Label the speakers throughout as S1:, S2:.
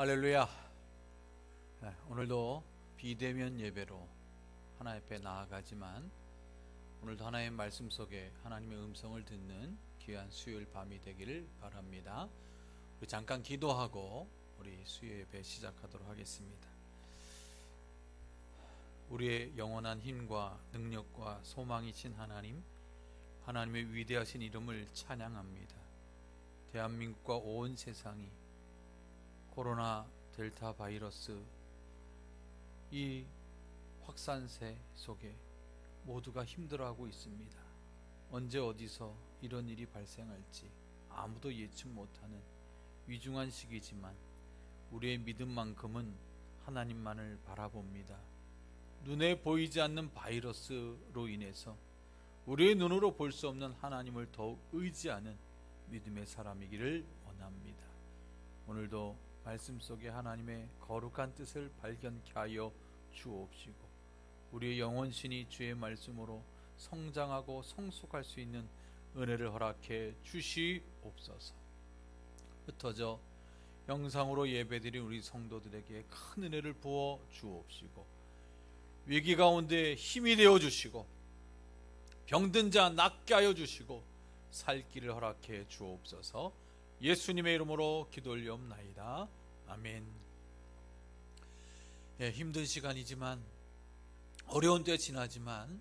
S1: 할렐루야. 오늘도 비대면 예배로 하나님 앞에 나아가지만 오늘도 하나님의 말씀 속에 하나님의 음성을 듣는 귀한 수요일 밤이 되기를 바랍니다. 우리 잠깐 기도하고 우리 수요 예배 시작하도록 하겠습니다. 우리의 영원한 힘과 능력과 소망이신 하나님, 하나님의 위대하신 이름을 찬양합니다. 대한민국과 온 세상이 코로나 델타 바이러스 이 확산세 속에 모두가 힘들어하고 있습니다. 언제 어디서 이런 일이 발생할지 아무도 예측 못하는 위중한 시기지만 우리의 믿음만큼은 하나님만을 바라봅니다. 눈에 보이지 않는 바이러스로 인해서 우리의 눈으로 볼 수 없는 하나님을 더욱 의지하는 믿음의 사람이기를 원합니다. 오늘도 말씀 속에 하나님의 거룩한 뜻을 발견케 하여 주옵시고 우리의 영혼신이 주의 말씀으로 성장하고 성숙할 수 있는 은혜를 허락해 주시옵소서. 흩어져 영상으로 예배드린 우리 성도들에게 큰 은혜를 부어 주옵시고 위기 가운데 힘이 되어 주시고 병든 자 낫게 하여 주시고 살 길을 허락해 주옵소서. 예수님의 이름으로 기도 올리옵나이다. 아멘. 힘든 시간이지만 어려운 때 지나지만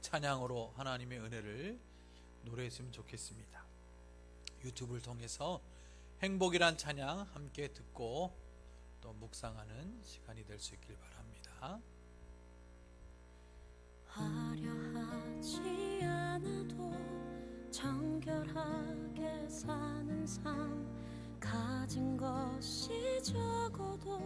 S1: 찬양으로 하나님의 은혜를 노래했으면 좋겠습니다. 유튜브를 통해서 행복이란 찬양 함께 듣고 또 묵상하는 시간이 될 수 있길 바랍니다.
S2: 화려하지 않아도 정결하게 사는 삶, 가진 것이 적어도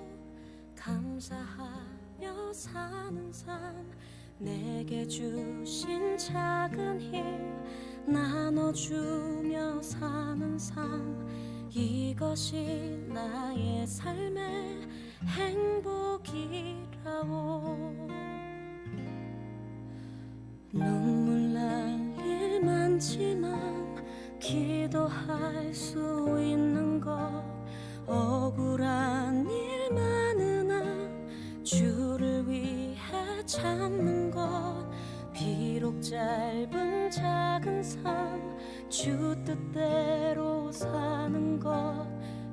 S2: 감사하며 사는 삶, 내게 주신 작은 힘 나눠주며 사는 삶, 이것이 나의 삶의 행복이라오. 눈물 날 일 많지만 기도할 수 있는 것, 억울한 일 많으나 주를 위해 참는 것, 비록 짧은 작은 삶 주 뜻대로 사는 것,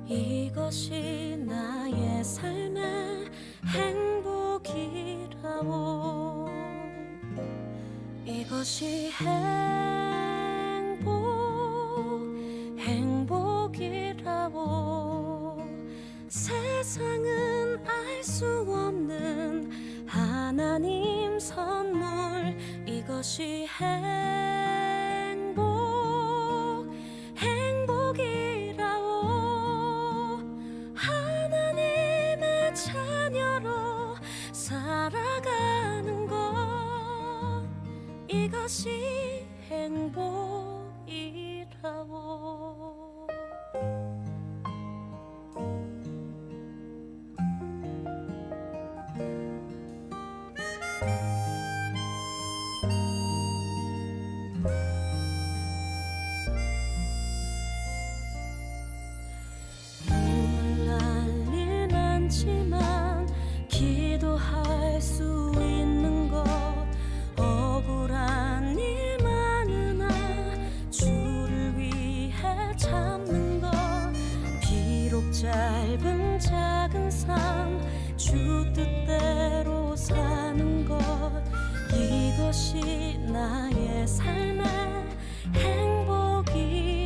S2: 이것이 나의 삶의 행복이라오. 이것이 행복이라고. 세상은 알 수 없는 하나님 선물, 이것이 행복이라고. 하나님의 자녀로 살아가는 것, 이것이 행복이라고. 눈물 날 일 많지만 기도할 수 있는 것, 억울한 일 많으나 주를 위해 참는 것, 비록 짧은 작은 삶 주 뜻대로 사는 것, 이것이 나의 삶의 행복이라오.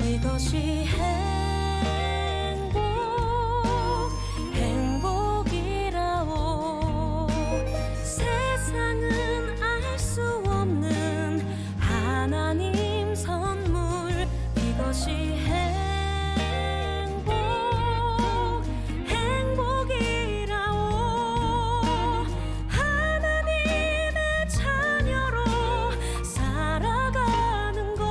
S2: 이것이 행복이라오. 세상은 알 수 없는 하나님 선물, 이것이 행복이라오. 하나님의 자녀로 살아가는 것,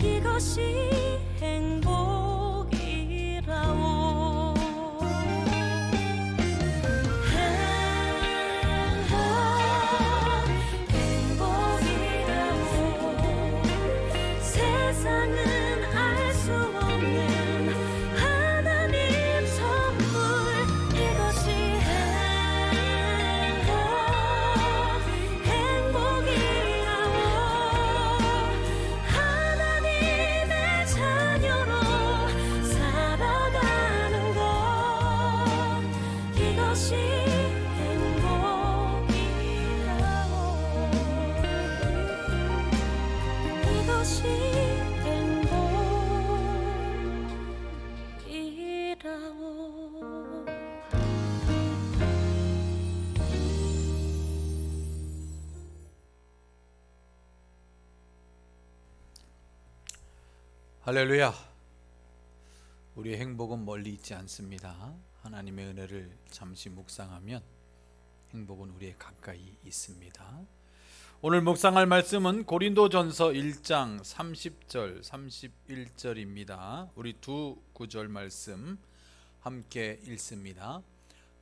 S2: 이것이
S1: 할렐루야. 우리의 행복은 멀리 있지 않습니다. 하나님의 은혜를 잠시 묵상하면 행복은 우리의 가까이 있습니다. 오늘 묵상할 말씀은 고린도전서 1장 30절 31절입니다. 우리 두 구절 말씀 함께 읽습니다.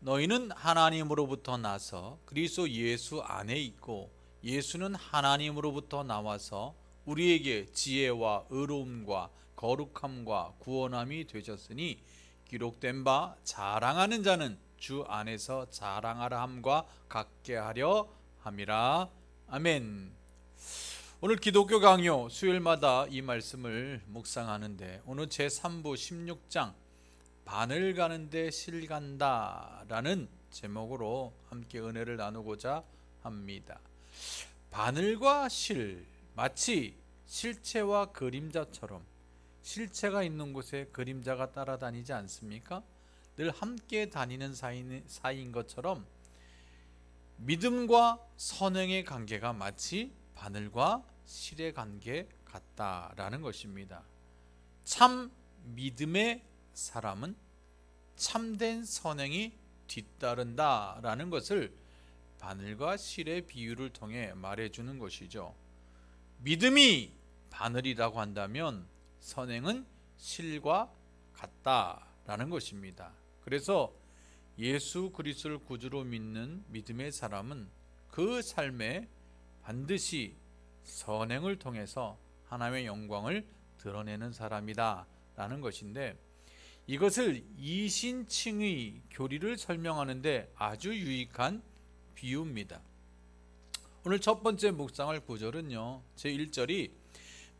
S1: 너희는 하나님으로부터 나서 그리스도 예수 안에 있고 예수는 하나님으로부터 나와서 우리에게 지혜와 의로움과 거룩함과 구원함이 되셨으니 기록된 바 자랑하는 자는 주 안에서 자랑하라 함과 같게 하려 함이라. 아멘. 오늘 기독교 강요 수요일마다 이 말씀을 묵상하는데 오늘 제3부 16장 바늘 가는데 실 간다 라는 제목으로 함께 은혜를 나누고자 합니다. 바늘과 실, 마치 실체와 그림자처럼 실체가 있는 곳에 그림자가 따라다니지 않습니까? 늘 함께 다니는 사이인 것처럼 믿음과 선행의 관계가 마치 바늘과 실의 관계 같다라는 것입니다. 참 믿음의 사람은 참된 선행이 뒤따른다라는 것을 바늘과 실의 비유를 통해 말해주는 것이죠. 믿음이 바늘이라고 한다면 선행은 실과 같다라는 것입니다. 그래서 예수 그리스도를 구주로 믿는 믿음의 사람은 그 삶에 반드시 선행을 통해서 하나님의 영광을 드러내는 사람이다 라는 것인데, 이것을 이신칭의 교리를 설명하는데 아주 유익한 비유입니다. 오늘 첫 번째 묵상할 구절은요, 제1절이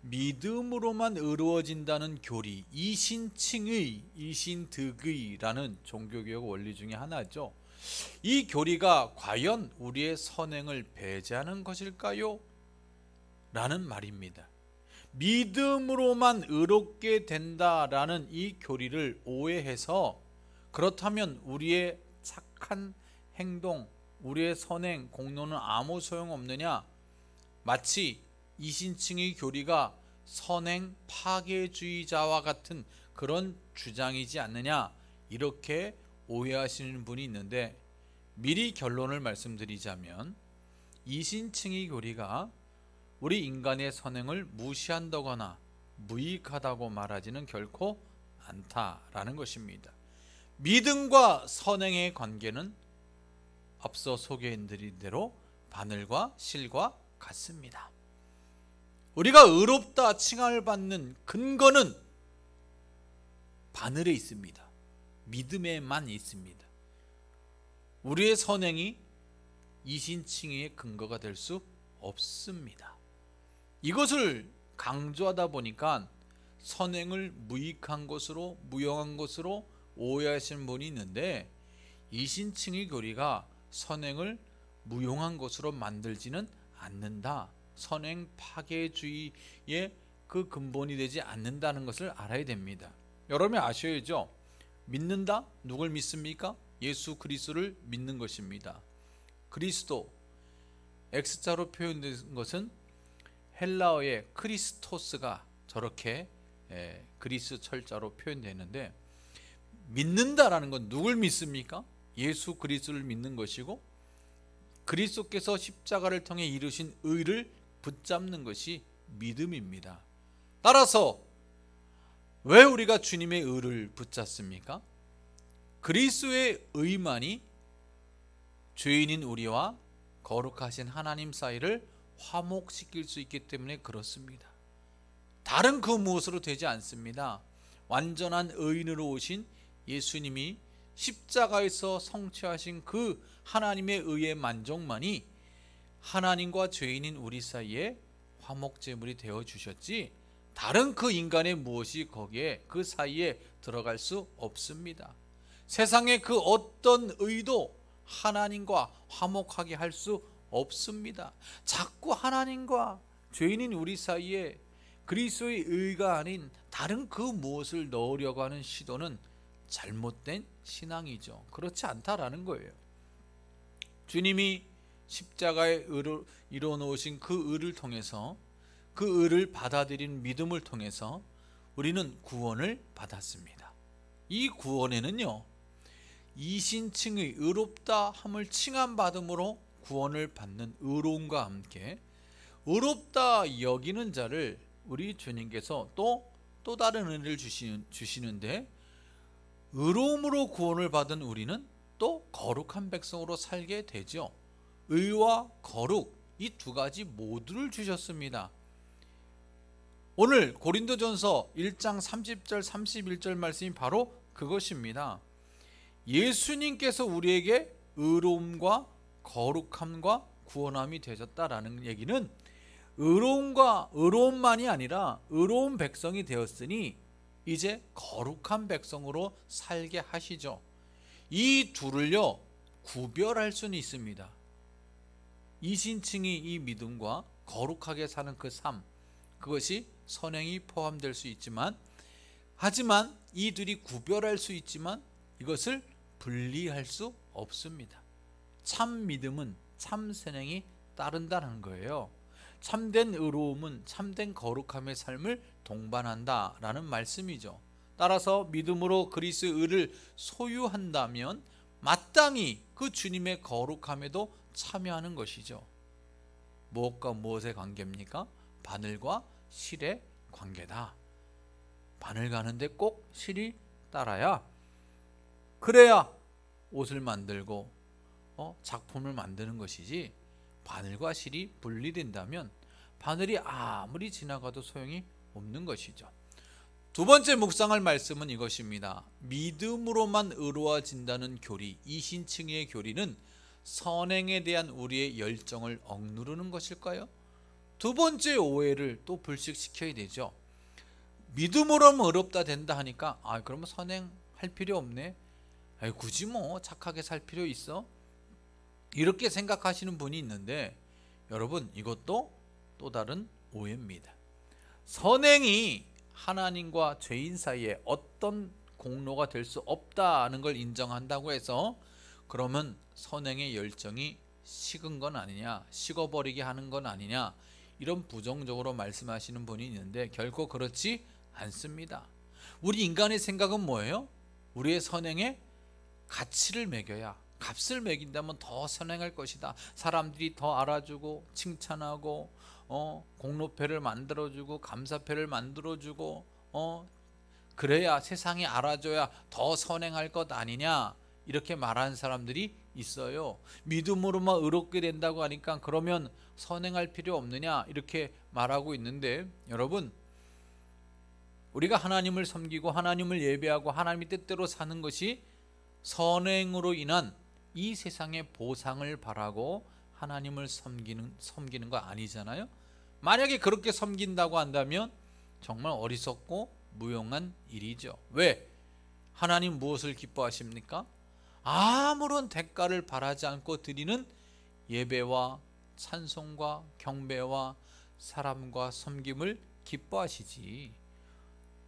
S1: 믿음으로만 의로워진다는 교리, 이신칭의, 이신득의라는 종교개혁 원리 중에 하나죠. 이 교리가 과연 우리의 선행을 배제하는 것일까요? 라는 말입니다. 믿음으로만 의롭게 된다라는 이 교리를 오해해서 그렇다면 우리의 착한 행동, 우리의 선행, 공로는 아무 소용없느냐? 마치 이신칭의 교리가 선행 파괴주의자와 같은 그런 주장이지 않느냐? 이렇게 오해하시는 분이 있는데, 미리 결론을 말씀드리자면 이신칭의 교리가 우리 인간의 선행을 무시한다거나 무익하다고 말하지는 결코 않다라는 것입니다. 믿음과 선행의 관계는 앞서 소개해드린 대로 바늘과 실과 같습니다. 우리가 의롭다 칭함을 받는 근거는 바늘에 있습니다. 믿음에만 있습니다. 우리의 선행이 이신칭의의 근거가 될 수 없습니다. 이것을 강조하다 보니까 선행을 무익한 것으로, 무용한 것으로 오해하시는 분이 있는데, 이신칭의 교리가 선행을 무용한 것으로 만들지는 않는다. 선행 파괴주의의 그 근본이 되지 않는다는 것을 알아야 됩니다. 여러분이 아셔야죠. 믿는다? 누굴 믿습니까? 예수 그리스도를 믿는 것입니다. 그리스도, X자로 표현된 것은 헬라어의 크리스토스가 저렇게 그리스 철자로 표현되는데, 믿는다라는 건 누굴 믿습니까? 예수 그리스도를 믿는 것이고, 그리스도께서 십자가를 통해 이루신 의를 붙잡는 것이 믿음입니다. 따라서 왜 우리가 주님의 의를 붙잡습니까? 그리스도의 의만이 죄인인 우리와 거룩하신 하나님 사이를 화목시킬 수 있기 때문에 그렇습니다. 다른 그 무엇으로 되지 않습니다. 완전한 의인으로 오신 예수님이 십자가에서 성취하신 그 하나님의 의의 만족만이 하나님과 죄인인 우리 사이에 화목제물이 되어 주셨지, 다른 그 인간의 무엇이 거기에 그 사이에 들어갈 수 없습니다. 세상의 그 어떤 의도 하나님과 화목하게 할 수 없습니다. 자꾸 하나님과 죄인인 우리 사이에 그리스도의 의가 아닌 다른 그 무엇을 넣으려고 하는 시도는 잘못된 신앙이죠. 그렇지 않다라는 거예요. 주님이 십자가의 의로 이루어 놓으신 그 의를 통해서, 그 의를 받아들인 믿음을 통해서 우리는 구원을 받았습니다. 이 구원에는요, 이신칭의 의롭다 함을 칭함받음으로 구원을 받는 의로움과 함께 의롭다 여기는 자를 우리 주님께서 또 다른 은혜를 주시는데, 의로움으로 구원을 받은 우리는 또 거룩한 백성으로 살게 되죠. 의와 거룩, 이 두 가지 모두를 주셨습니다. 오늘 고린도전서 1장 30절 31절 말씀이 바로 그것입니다. 예수님께서 우리에게 의로움과 거룩함과 구원함이 되셨다라는 얘기는 의로움만이 아니라 의로운 백성이 되었으니 이제 거룩한 백성으로 살게 하시죠. 이 둘을요, 구별할 수는 있습니다. 이신칭이 이 믿음과 거룩하게 사는 그 삶, 그것이 선행이 포함될 수 있지만, 하지만 이 둘이 구별할 수 있지만 이것을 분리할 수 없습니다. 참 믿음은 참 선행이 따른다는 거예요. 참된 의로움은 참된 거룩함의 삶을 동반한다라는 말씀이죠. 따라서 믿음으로 그리스도의 의를 소유한다면 마땅히 그 주님의 거룩함에도 참여하는 것이죠. 무엇과 무엇의 관계입니까? 바늘과 실의 관계다. 바늘 가는데 꼭 실이 따라야, 그래야 옷을 만들고 작품을 만드는 것이지, 바늘과 실이 분리된다면 바늘이 아무리 지나가도 소용이 없는 것이죠. 두 번째 묵상할 말씀은 이것입니다. 믿음으로만 의로워진다는 교리, 이신칭의 교리는 선행에 대한 우리의 열정을 억누르는 것일까요? 두 번째 오해를 또 불식시켜야 되죠. 믿음으로만 의롭다 된다 하니까 그러면 선행할 필요 없네, 굳이 뭐 착하게 살 필요 있어? 이렇게 생각하시는 분이 있는데, 여러분, 이것도 또 다른 오해입니다. 선행이 하나님과 죄인 사이에 어떤 공로가 될 수 없다는 걸 인정한다고 해서 그러면 선행의 열정이 식은 건 아니냐, 식어버리게 하는 건 아니냐, 이런 부정적으로 말씀하시는 분이 있는데 결코 그렇지 않습니다. 우리 인간의 생각은 뭐예요? 우리의 선행에 가치를 매겨야, 값을 매긴다면 더 선행할 것이다. 사람들이 더 알아주고 칭찬하고 공로패를 만들어주고 감사패를 만들어주고 그래야, 세상이 알아줘야 더 선행할 것 아니냐, 이렇게 말하는 사람들이 있어요. 믿음으로만 의롭게 된다고 하니까 그러면 선행할 필요 없느냐, 이렇게 말하고 있는데, 여러분, 우리가 하나님을 섬기고 하나님을 예배하고 하나님의 뜻대로 사는 것이 선행으로 인한 이 세상의 보상을 바라고 하나님을 섬기는 거 아니잖아요. 만약에 그렇게 섬긴다고 한다면 정말 어리석고 무용한 일이죠. 왜? 하나님 무엇을 기뻐하십니까? 아무런 대가를 바라지 않고 드리는 예배와 찬송과 경배와 사람과 섬김을 기뻐하시지.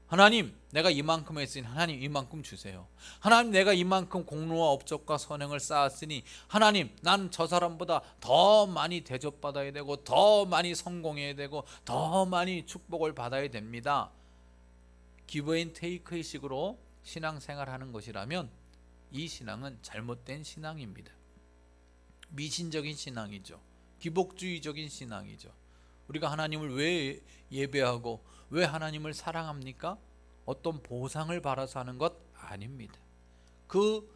S1: 하나님, 내가 이만큼 했으니 하나님 이만큼 주세요. 하나님, 내가 이만큼 공로와 업적과 선행을 쌓았으니 하나님, 나는 저 사람보다 더 많이 대접받아야 되고 더 많이 성공해야 되고 더 많이 축복을 받아야 됩니다. 기브 앤 테이크의 식으로 신앙생활하는 것이라면 이 신앙은 잘못된 신앙입니다. 미신적인 신앙이죠. 기복주의적인 신앙이죠. 우리가 하나님을 왜 예배하고 왜 하나님을 사랑합니까? 어떤 보상을 바라서 하는 것 아닙니다. 그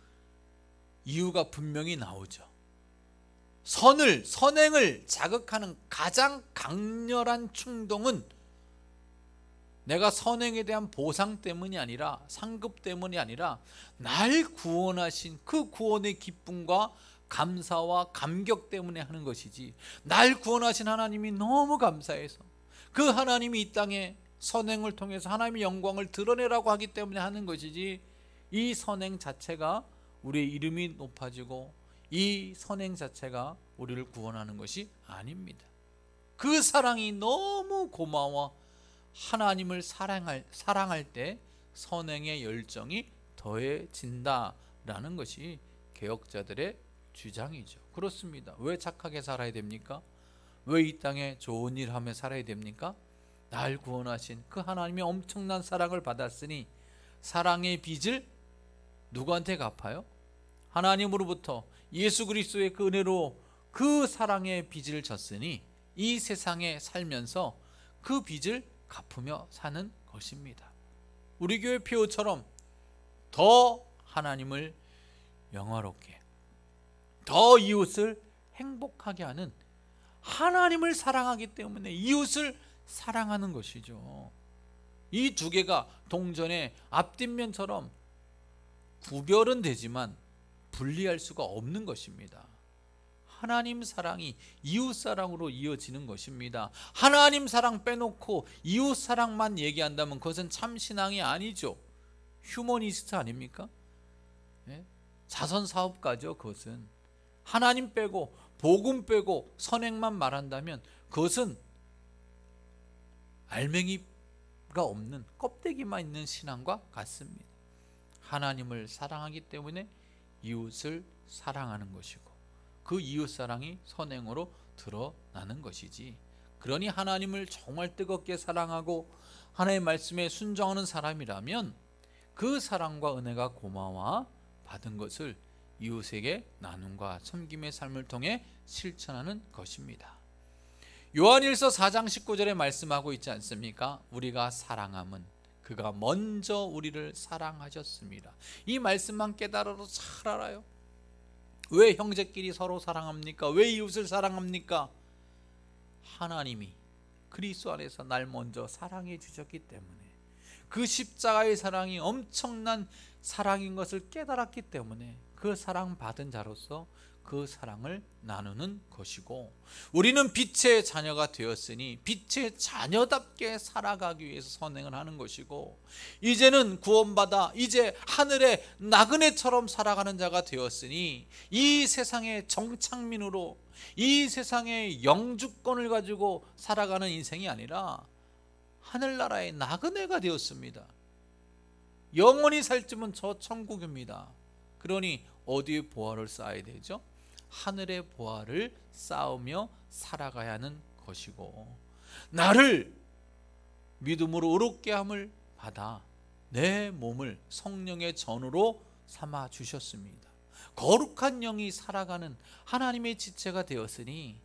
S1: 이유가 분명히 나오죠. 선행을 자극하는 가장 강렬한 충동은 내가 선행에 대한 보상 때문이 아니라, 상급 때문이 아니라 날 구원하신 그 구원의 기쁨과 감사와 감격 때문에 하는 것이지, 날 구원하신 하나님이 너무 감사해서 그 하나님이 이 땅에 선행을 통해서 하나님의 영광을 드러내라고 하기 때문에 하는 것이지, 이 선행 자체가 우리의 이름이 높아지고 이 선행 자체가 우리를 구원하는 것이 아닙니다. 그 사랑이 너무 고마워 하나님을 사랑할 때 선행의 열정이 더해진다라는 것이 개혁자들의 주장이죠. 그렇습니다. 왜 착하게 살아야 됩니까? 왜 이 땅에 좋은 일 하며 살아야 됩니까? 날 구원하신 그 하나님의 엄청난 사랑을 받았으니 사랑의 빚을 누구한테 갚아요? 하나님으로부터 예수 그리스도의 그 은혜로 그 사랑의 빚을 졌으니 이 세상에 살면서 그 빚을 갚으며 사는 것입니다. 우리 교회 피오처럼 더 하나님을 영화롭게, 더 이웃을 행복하게 하는, 하나님을 사랑하기 때문에 이웃을 사랑하는 것이죠. 이 두 개가 동전의 앞뒷면처럼 구별은 되지만 분리할 수가 없는 것입니다. 하나님 사랑이 이웃 사랑으로 이어지는 것입니다. 하나님 사랑 빼놓고 이웃 사랑만 얘기한다면 그것은 참 신앙이 아니죠. 휴머니스트 아닙니까? 네? 자선 사업가죠. 그것은 하나님 빼고 복음 빼고 선행만 말한다면 그것은 알맹이가 없는 껍데기만 있는 신앙과 같습니다. 하나님을 사랑하기 때문에 이웃을 사랑하는 것이고 그 이웃 사랑이 선행으로 드러나는 것이지. 그러니 하나님을 정말 뜨겁게 사랑하고 하나님의 말씀에 순종하는 사람이라면 그 사랑과 은혜가 고마워 받은 것을 이웃에게 나눔과 섬김의 삶을 통해 실천하는 것입니다. 요한일서 4장 19절에 말씀하고 있지 않습니까? 우리가 사랑함은 그가 먼저 우리를 사랑하셨습니다. 이 말씀만 깨달아도 잘 알아요. 왜 형제끼리 서로 사랑합니까? 왜 이웃을 사랑합니까? 하나님이 그리스도 안에서 날 먼저 사랑해 주셨기 때문에, 그 십자가의 사랑이 엄청난 사랑인 것을 깨달았기 때문에 그 사랑 받은 자로서 그 사랑을 나누는 것이고, 우리는 빛의 자녀가 되었으니 빛의 자녀답게 살아가기 위해서 선행을 하는 것이고, 이제는 구원받아 이제 하늘의 나그네처럼 살아가는 자가 되었으니 이 세상의 정착민으로 이 세상의 영주권을 가지고 살아가는 인생이 아니라 하늘나라의 나그네가 되었습니다. 영원히 살 집은 저 천국입니다. 그러니 어디에 보화를 쌓아야 되죠? 하늘의 보화를 쌓으며 살아가야 하는 것이고, 나를 믿음으로 의롭게 함을 받아 내 몸을 성령의 전으로 삼아 주셨습니다. 거룩한 영이 살아가는 하나님의 지체가 되었으니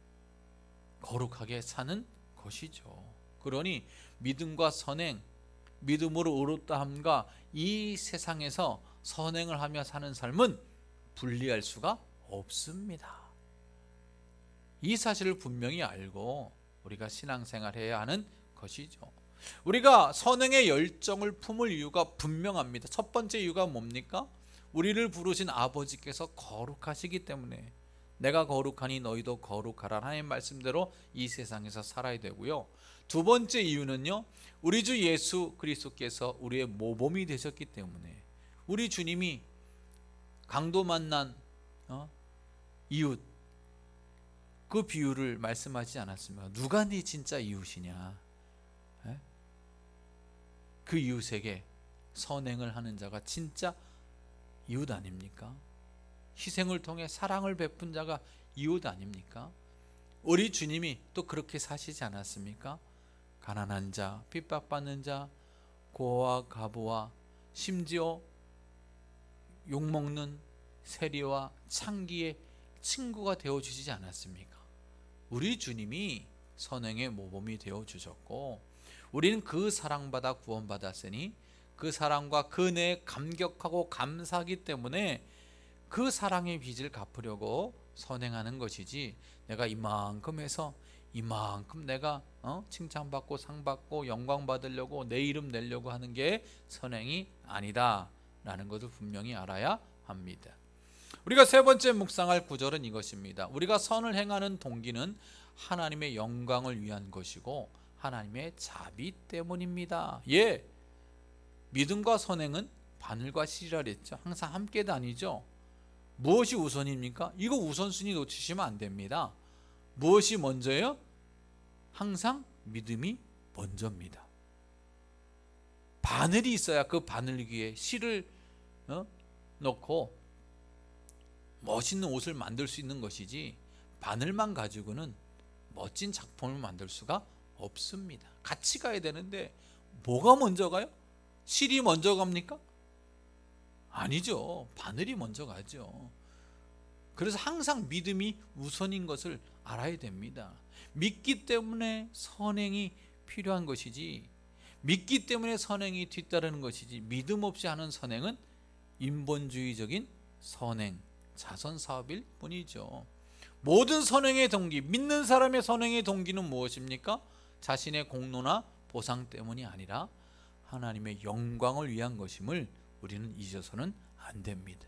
S1: 거룩하게 사는 것이죠. 그러니 믿음과 선행, 믿음으로 의롭다함과 이 세상에서 선행을 하며 사는 삶은 분리할 수가 없습니다. 이 사실을 분명히 알고 우리가 신앙생활해야 하는 것이죠. 우리가 선행의 열정을 품을 이유가 분명합니다. 첫 번째 이유가 뭡니까? 우리를 부르신 아버지께서 거룩하시기 때문에 내가 거룩하니 너희도 거룩하라 하나님 말씀대로 이 세상에서 살아야 되고요. 두 번째 이유는요, 우리 주 예수 그리스도께서 우리의 모범이 되셨기 때문에, 우리 주님이 강도 만난 이웃, 그 비유를 말씀하지 않았습니까? 누가 네 진짜 이웃이냐? 그 이웃에게 선행을 하는 자가 진짜 이웃 아닙니까? 희생을 통해 사랑을 베푼 자가 이웃 아닙니까? 우리 주님이 또 그렇게 사시지 않았습니까? 가난한 자, 핍박받는 자, 고아와 가부와 심지어 욕먹는 세리와 창기의 친구가 되어주시지 않았습니까? 우리 주님이 선행의 모범이 되어주셨고, 우리는 그 사랑받아 구원받았으니 그 사랑과 그 은혜에 감격하고 감사하기 때문에 그 사랑의 빚을 갚으려고 선행하는 것이지, 내가 이만큼 해서 이만큼 내가 칭찬받고 상받고 영광 받으려고 내 이름 내려고 하는 게 선행이 아니다 라는 것을 분명히 알아야 합니다. 우리가 세 번째 묵상할 구절은 이것입니다. 우리가 선을 행하는 동기는 하나님의 영광을 위한 것이고 하나님의 자비 때문입니다. 예, 믿음과 선행은 바늘과 실이라 그랬죠. 항상 함께 다니죠. 무엇이 우선입니까? 이거 우선순위 놓치시면 안 됩니다. 무엇이 먼저예요? 항상 믿음이 먼저입니다. 바늘이 있어야 그 바늘 위에 실을 넣고 멋있는 옷을 만들 수 있는 것이지, 바늘만 가지고는 멋진 작품을 만들 수가 없습니다. 같이 가야 되는데 뭐가 먼저 가요? 실이 먼저 갑니까? 아니죠. 바늘이 먼저 가죠. 그래서 항상 믿음이 우선인 것을 알아야 됩니다. 믿기 때문에 선행이 필요한 것이지, 믿기 때문에 선행이 뒤따르는 것이지, 믿음 없이 하는 선행은 인본주의적인 선행, 자선사업일 뿐이죠. 모든 선행의 동기, 믿는 사람의 선행의 동기는 무엇입니까? 자신의 공로나 보상 때문이 아니라 하나님의 영광을 위한 것임을 우리는 잊어서는 안 됩니다.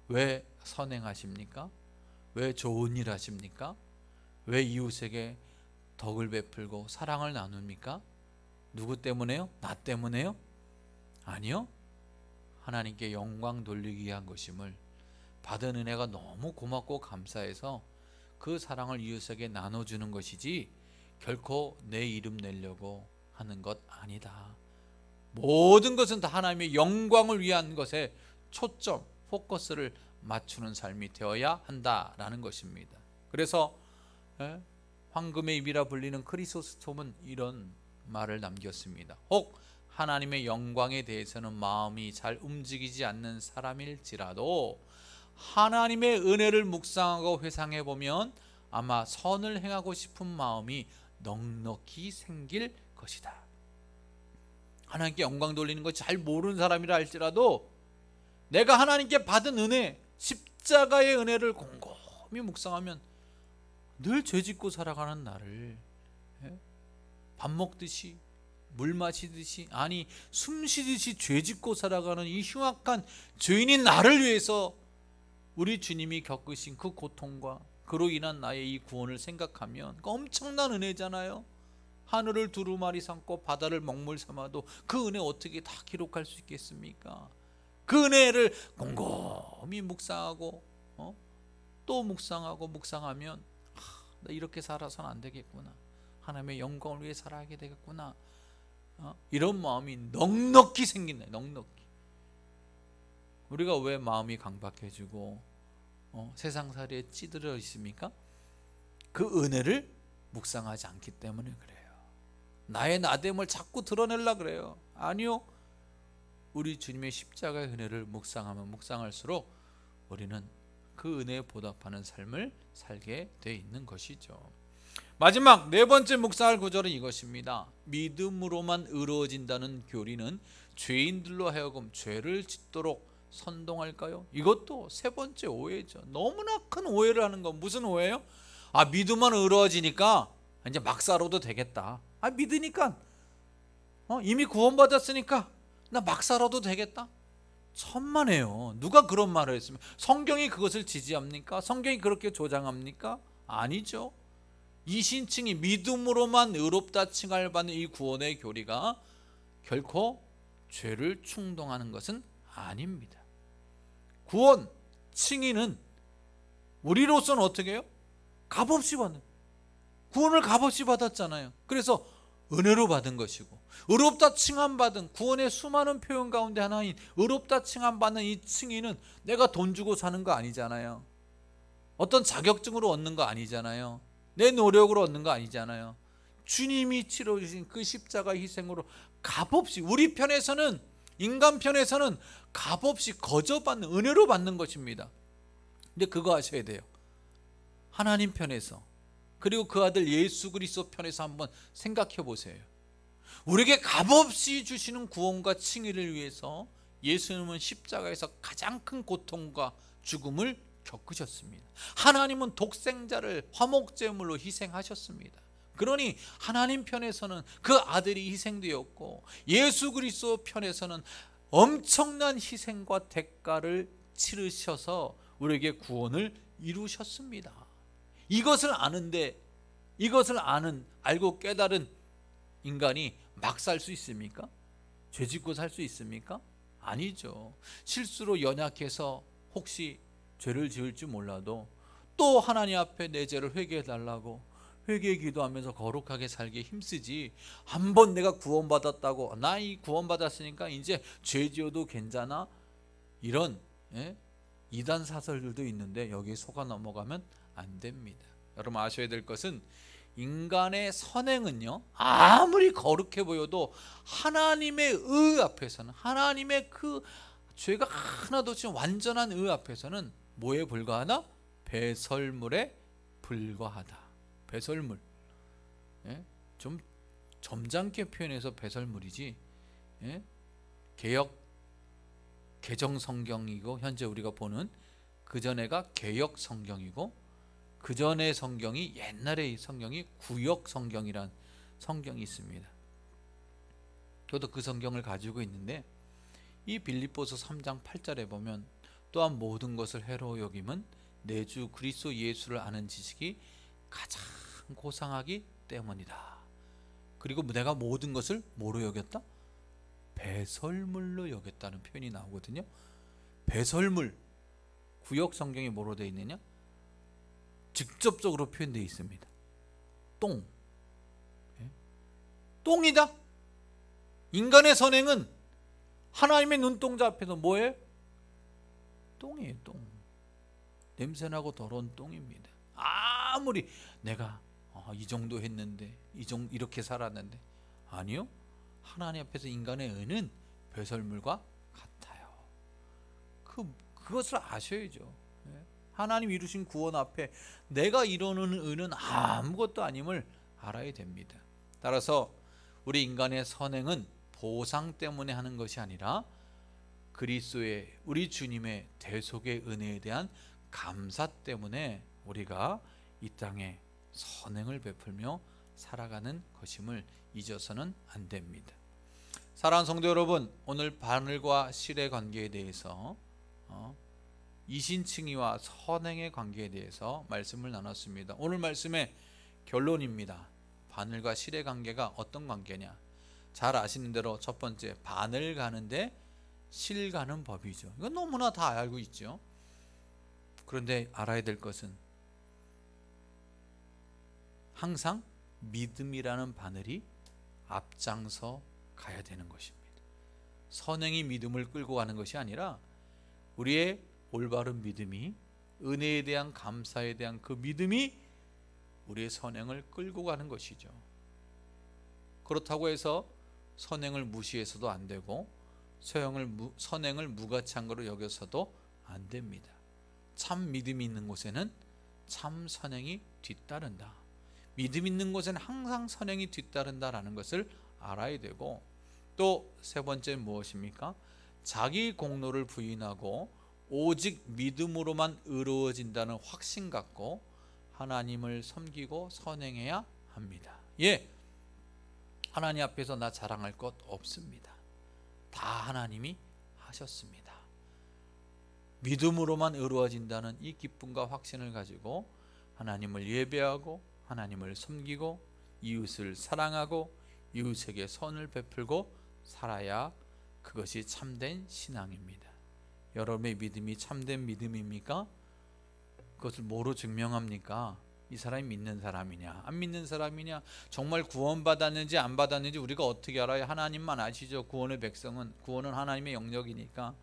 S1: 왜 선행하십니까? 왜 좋은 일 하십니까? 왜 이웃에게 덕을 베풀고 사랑을 나눕니까? 누구 때문에요? 나 때문에요? 아니요. 하나님께 영광 돌리기 위한 것임을, 받은 은혜가 너무 고맙고 감사해서 그 사랑을 이웃에게 나눠주는 것이지 결코 내 이름 내려고 하는 것 아니다. 모든 것은 다 하나님의 영광을 위한 것에 초점, 포커스를 맞추는 삶이 되어야 한다라는 것입니다. 그래서 황금의 입이라 불리는 크리소스톰은 이런 말을 남겼습니다. 혹 하나님의 영광에 대해서는 마음이 잘 움직이지 않는 사람일지라도 하나님의 은혜를 묵상하고 회상해 보면 아마 선을 행하고 싶은 마음이 넉넉히 생길 것이다. 하나님께 영광 돌리는 거 잘 모르는 사람이라 할지라도 내가 하나님께 받은 은혜, 십자가의 은혜를 곰곰이 묵상하면 늘 죄짓고 살아가는 나를 밥 먹듯이 물 마시듯이, 아니 숨 쉬듯이 죄짓고 살아가는 이 흉악한 죄인인 나를 위해서 우리 주님이 겪으신 그 고통과 그로 인한 나의 이 구원을 생각하면 엄청난 은혜잖아요. 하늘을 두루마리 삼고 바다를 먹물 삼아도 그 은혜 어떻게 다 기록할 수 있겠습니까? 그 은혜를 곰곰이 묵상하고 또 묵상하고 묵상하면 나 이렇게 살아서는 안 되겠구나, 하나님의 영광을 위해 살아야 되겠구나, 이런 마음이 넉넉히 생긴다. 넉넉히. 우리가 왜 마음이 강박해지고 세상살이에 찌들어 있습니까? 그 은혜를 묵상하지 않기 때문에 그래요. 나의 나됨을 자꾸 드러내려고 그래요. 아니요, 우리 주님의 십자가의 은혜를 묵상하면 묵상할수록 우리는 그 은혜에 보답하는 삶을 살게 돼 있는 것이죠. 마지막 네 번째 묵상할 구절은 이것입니다. 믿음으로만 의로워진다는 교리는 죄인들로 하여금 죄를 짓도록 선동할까요? 이것도 세 번째 오해죠. 너무나 큰 오해를 하는 건 무슨 오해예요? 믿음만 의로워지니까 이제 막 살아도 되겠다. 믿으니까 이미 구원받았으니까 나 막 살아도 되겠다. 천만에요. 누가 그런 말을 했으면 성경이 그것을 지지합니까? 성경이 그렇게 조장합니까? 아니죠. 이 신칭이 믿음으로만 의롭다 칭할 받는 이 구원의 교리가 결코 죄를 충동하는 것은 아닙니다. 구원 칭의는 우리로서는 어떻게 해요? 값없이 받는, 구원을 값없이 받았잖아요. 그래서 은혜로 받은 것이고, 의롭다 칭함 받은 구원의 수많은 표현 가운데 하나인 의롭다 칭함 받는 이 칭의는 내가 돈 주고 사는 거 아니잖아요. 어떤 자격증으로 얻는 거 아니잖아요. 내 노력으로 얻는 거 아니잖아요. 주님이 치러주신 그 십자가 희생으로 값없이, 우리 편에서는, 인간 편에서는 값없이 거저받는, 은혜로 받는 것입니다. 근데 그거 아셔야 돼요. 하나님 편에서, 그리고 그 아들 예수 그리스도 편에서 한번 생각해 보세요. 우리에게 값없이 주시는 구원과 칭의를 위해서 예수님은 십자가에서 가장 큰 고통과 죽음을 겪으셨습니다. 하나님은 독생자를 화목제물로 희생하셨습니다. 그러니 하나님 편에서는 그 아들이 희생되었고, 예수 그리스도 편에서는 엄청난 희생과 대가를 치르셔서 우리에게 구원을 이루셨습니다. 이것을 아는데, 이것을 알고 깨달은 인간이 막 살 수 있습니까? 죄 짓고 살 수 있습니까? 아니죠. 실수로 연약해서 혹시 죄를 지을지 몰라도 또 하나님 앞에 내 죄를 회개해 달라고 회개 기도하면서 거룩하게 살기에 힘쓰지, 한번 내가 구원받았다고 나 이 구원받았으니까 이제 죄 지어도 괜찮아, 이런 이단 사설들도 있는데 여기에 속아 넘어가면 안 됩니다. 여러분 아셔야 될 것은 인간의 선행은요, 아무리 거룩해 보여도 하나님의 의 앞에서는, 하나님의 그 죄가 하나도 없이 완전한 의 앞에서는 뭐에 불과하다? 배설물에 불과하다. 배설물. 예? 좀 점잖게 표현해서 배설물이지. 예? 개정 성경이고, 현재 우리가 보는 그 전에가 개역 성경이고, 그 전의 성경이, 옛날의 성경이 구역 성경이란 성경이 있습니다. 저도 그 성경을 가지고 있는데, 이 빌립보서 3장 8절에 보면, 또한 모든 것을 해로 여김은 내 주 그리스도 예수를 아는 지식이 가장 고상하기 때문이다. 그리고 내가 모든 것을 뭐로 여겼다? 배설물로 여겼다는 표현이 나오거든요. 배설물, 구역 성경이 뭐로 되어 있느냐? 직접적으로 표현되어 있습니다. 똥. 똥이다. 인간의 선행은 하나님의 눈동자 앞에서 뭐예요? 똥이에요. 똥. 냄새나고 더러운 똥입니다. 아무리 내가 이 정도 했는데, 이렇게 살았는데, 아니요, 하나님 앞에서 인간의 의는 배설물과 같아요. 그것을 아셔야죠. 하나님 이루신 구원 앞에 내가 이루는 의는 아무것도 아님을 알아야 됩니다. 따라서 우리 인간의 선행은 보상 때문에 하는 것이 아니라 그리스도의, 우리 주님의 대속의 은혜에 대한 감사 때문에 우리가 이 땅에 선행을 베풀며 살아가는 것임을 잊어서는 안 됩니다. 사랑하는 성도 여러분, 오늘 바늘과 실의 관계에 대해서, 이신칭의와 선행의 관계에 대해서 말씀을 나눴습니다. 오늘 말씀의 결론입니다. 바늘과 실의 관계가 어떤 관계냐? 잘 아시는 대로 첫 번째, 바늘 가는데 실 가는 법이죠. 이건 너무나 다 알고 있죠. 그런데 알아야 될 것은 항상 믿음이라는 바늘이 앞장서 가야 되는 것입니다. 선행이 믿음을 끌고 가는 것이 아니라 우리의 올바른 믿음이, 은혜에 대한 감사에 대한 그 믿음이 우리의 선행을 끌고 가는 것이죠. 그렇다고 해서 선행을 무시해서도 안 되고, 선행을 무가치한 것으로 여겨서도 안 됩니다. 참 믿음이 있는 곳에는 참 선행이 뒤따른다. 믿음 있는 곳에는 항상 선행이 뒤따른다라는 것을 알아야 되고, 또 세 번째는 무엇입니까? 자기 공로를 부인하고 오직 믿음으로만 의로워진다는 확신 갖고 하나님을 섬기고 선행해야 합니다. 하나님 앞에서 나 자랑할 것 없습니다. 다 하나님이 하셨습니다. 믿음으로만 의로워진다는 이 기쁨과 확신을 가지고 하나님을 예배하고 하나님을 섬기고 이웃을 사랑하고 이웃에게 선을 베풀고 살아야 그것이 참된 신앙입니다. 여러분의 믿음이 참된 믿음입니까? 그것을 뭐로 증명합니까? 이 사람이 믿는 사람이냐 안 믿는 사람이냐, 정말 구원받았는지 안 받았는지 우리가 어떻게 알아요? 하나님만 아시죠. 구원은 하나님의 영역이니까.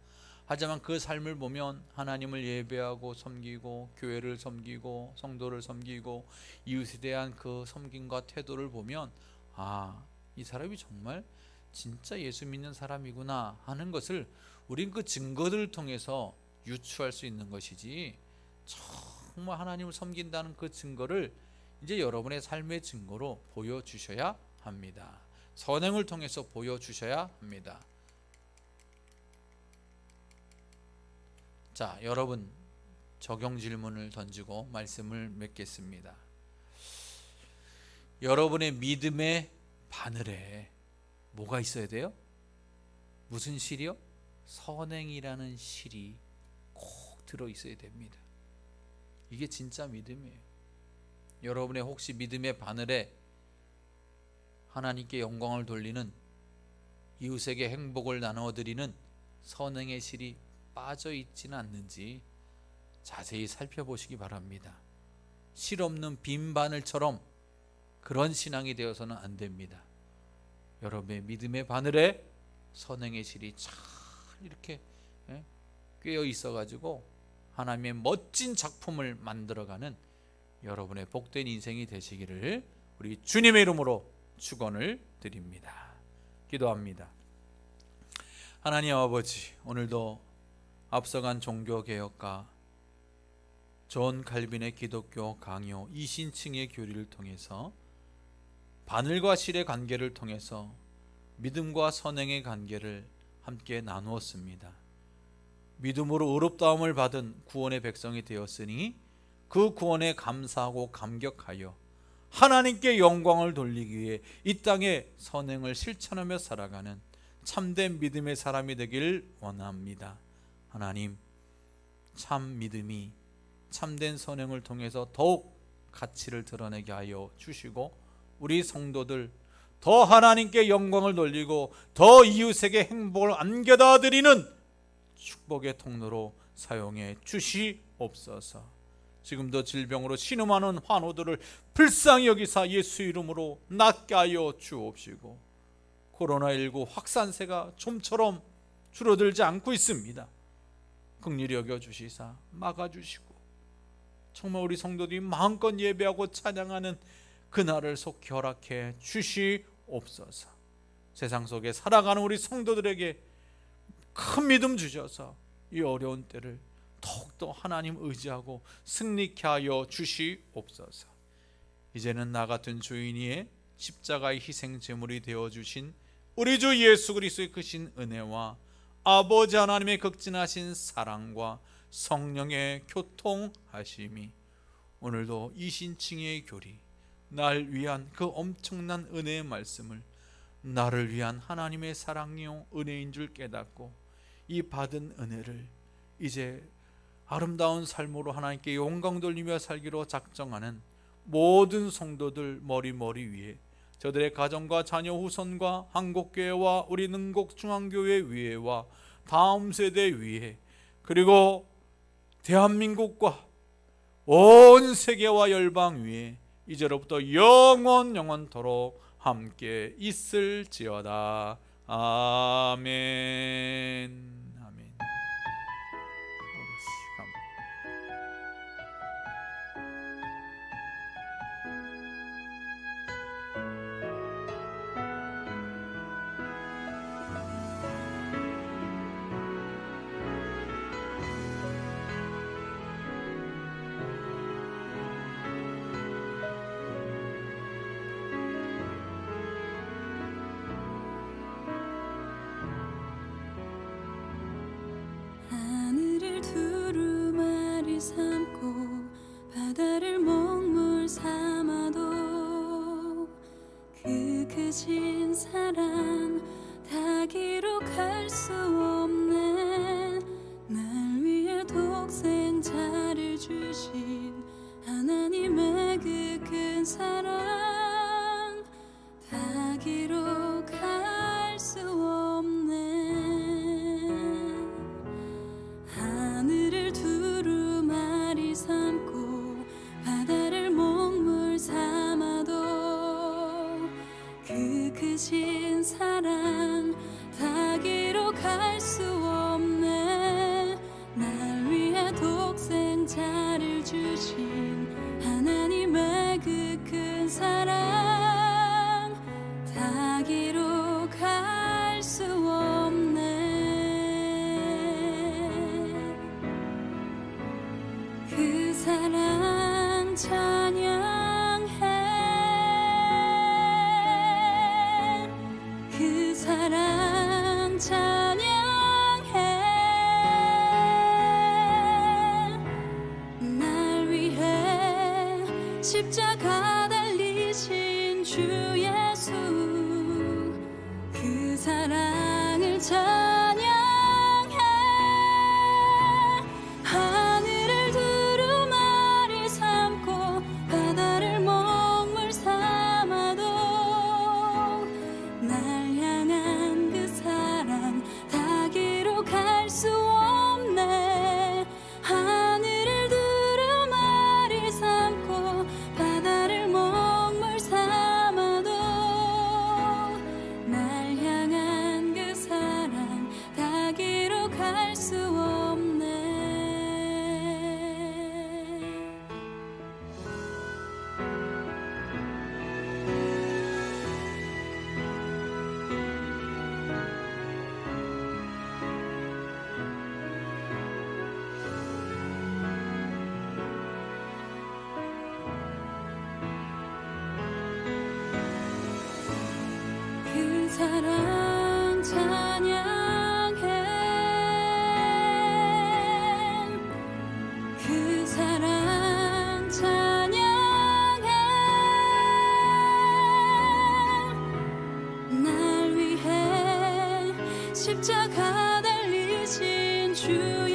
S1: 하지만 그 삶을 보면 하나님을 예배하고 섬기고 교회를 섬기고 성도를 섬기고 이웃에 대한 그 섬김과 태도를 보면, 이 사람이 정말 진짜 예수 믿는 사람이구나 하는 것을 우린 그 증거들을 통해서 유추할 수 있는 것이지, 정말 하나님을 섬긴다는 그 증거를 이제 여러분의 삶의 증거로 보여주셔야 합니다. 선행을 통해서 보여주셔야 합니다. 자, 여러분 적용 질문을 던지고 말씀을 맺겠습니다. 여러분의 믿음의 바늘에 뭐가 있어야 돼요? 무슨 실이요? 선행이라는 실이 꼭 들어있어야 됩니다. 이게 진짜 믿음이에요. 여러분의 혹시 믿음의 바늘에 하나님께 영광을 돌리는, 이웃에게 행복을 나누어드리는 선행의 실이 빠져 있지는 않는지 자세히 살펴보시기 바랍니다. 실 없는 빈 바늘처럼 그런 신앙이 되어서는 안 됩니다. 여러분의 믿음의 바늘에 선행의 실이 잘 이렇게 꿰어 있어가지고 하나님의 멋진 작품을 만들어가는 여러분의 복된 인생이 되시기를 우리 주님의 이름으로 축원을 드립니다. 기도합니다. 하나님 아버지, 오늘도 앞서간 종교개혁과 존 칼빈의 기독교 강요, 이신층의 교리를 통해서 바늘과 실의 관계를 통해서 믿음과 선행의 관계를 함께 나누었습니다. 믿음으로 의롭다함을 받은 구원의 백성이 되었으니 그 구원에 감사하고 감격하여 하나님께 영광을 돌리기 위해 이 땅에 선행을 실천하며 살아가는 참된 믿음의 사람이 되길 원합니다. 하나님, 참 믿음이 참된 선행을 통해서 더욱 가치를 드러내게 하여 주시고 우리 성도들 더 하나님께 영광을 돌리고 더 이웃에게 행복을 안겨다 드리는 축복의 통로로 사용해 주시옵소서. 지금도 질병으로 신음하는 환우들을 불쌍히 여기사 예수 이름으로 낫게 하여 주옵시고, 코로나19 확산세가 좀처럼 줄어들지 않고 있습니다. 긍휼히 여겨 주시사 막아주시고 정말 우리 성도들이 마음껏 예배하고 찬양하는 그날을 속히 허락해 주시옵소서. 세상 속에 살아가는 우리 성도들에게 큰 믿음 주셔서 이 어려운 때를 더욱더 하나님 의지하고 승리케 하여 주시옵소서. 이제는 나 같은 주인이의 십자가의 희생 제물이 되어주신 우리 주 예수 그리스도의 크신 은혜와 아버지 하나님의 극진하신 사랑과 성령의 교통하심이 오늘도 이신층의 교리, 날 위한 그 엄청난 은혜의 말씀을 나를 위한 하나님의 사랑이요 은혜인 줄 깨닫고 이 받은 은혜를 이제 아름다운 삶으로 하나님께 영광 돌리며 살기로 작정하는 모든 성도들 머리 위에, 저들의 가정과 자녀 후손과 한국교회와 우리 능곡중앙교회 위에와 다음 세대 위에, 그리고 대한민국과 온 세계와 열방 위에 이제로부터 영원토록 함께 있을지어다. 아멘.
S2: 삼고 바다를 먹물 삼아도 그 크신 사랑 다 기록할 수 없네. 날 위해 독생자를 주신 하나님의 그 큰 사랑 다 기록할 수 없네. 하늘을 두루마리 삼고 바다를 먹물 삼아도 그 크신 사랑 다 기록할 수 없네. 날 위해 독생자를 주신 하나님의 그 큰 사랑 다 기록할 수 없네. 그 사랑 찬양해. 그 사랑 찬양해. 날 위해 십자가 달리신 주 예수 그 사랑을 찬양해. 하늘을 두루마리 삼고 바다를 먹물 삼아도 날 향한 그 사랑 다 기록할 수 없네. 하늘을 두루마리 삼고 바다를 먹물 삼아도 날 향한 그 사랑 사랑 찬양해 그 사랑 찬양해 날 위해 십자가 달리신 주